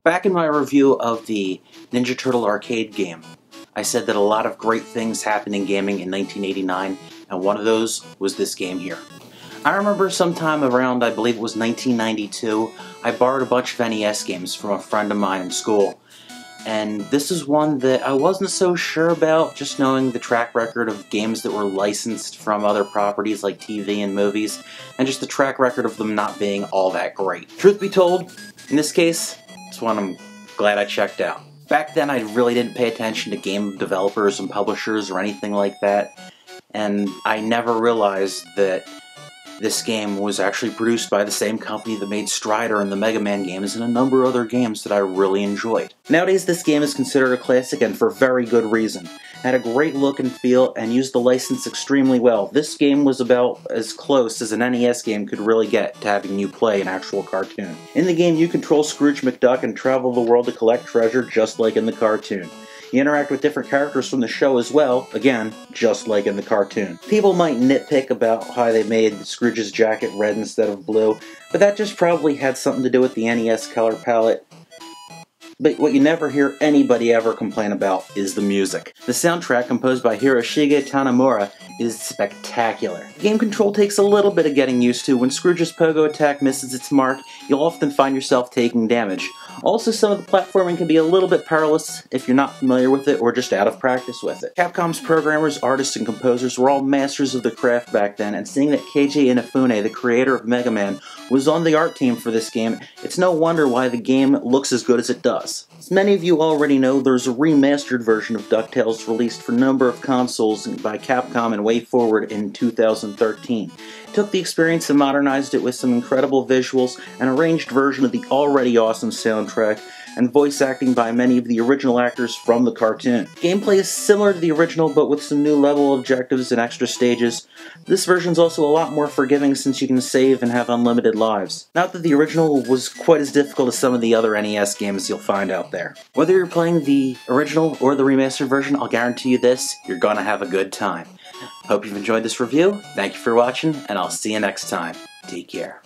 Back in my review of the Ninja Turtle arcade game, I said that a lot of great things happened in gaming in 1989, and one of those was this game here. I remember sometime around, I believe it was 1992, I borrowed a bunch of NES games from a friend of mine in school. And this is one that I wasn't so sure about, just knowing the track record of games that were licensed from other properties like TV and movies, and just the track record of them not being all that great. Truth be told, in this case, it's one I'm glad I checked out. Back then I really didn't pay attention to game developers and publishers or anything like that, and I never realized that this game was actually produced by the same company that made Strider and the Mega Man games and a number of other games that I really enjoyed. Nowadays this game is considered a classic, and for very good reason. It had a great look and feel and used the license extremely well. This game was about as close as an NES game could really get to having you play an actual cartoon. In the game you control Scrooge McDuck and travel the world to collect treasure just like in the cartoon. You interact with different characters from the show as well, again, just like in the cartoon. People might nitpick about how they made Scrooge's jacket red instead of blue, but that just probably had something to do with the NES color palette. But what you never hear anybody ever complain about is the music. The soundtrack, composed by Hiroshige Tanamura, is spectacular. Game control takes a little bit of getting used to. When Scrooge's pogo attack misses its mark, you'll often find yourself taking damage. Also, some of the platforming can be a little bit perilous if you're not familiar with it or just out of practice with it. Capcom's programmers, artists, and composers were all masters of the craft back then, and seeing that Keiji Inafune, the creator of Mega Man, was on the art team for this game, it's no wonder why the game looks as good as it does. As many of you already know, there's a remastered version of DuckTales released for a number of consoles by Capcom and WayForward in 2013. It took the experience and modernized it with some incredible visuals, an arranged version of the already awesome soundtrack, and voice acting by many of the original actors from the cartoon. Gameplay is similar to the original, but with some new level objectives and extra stages. This version's also a lot more forgiving since you can save and have unlimited lives. Not that the original was quite as difficult as some of the other NES games you'll find out there. Whether you're playing the original or the remastered version, I'll guarantee you this, you're gonna have a good time. Hope you've enjoyed this review, thank you for watching, and I'll see you next time. Take care.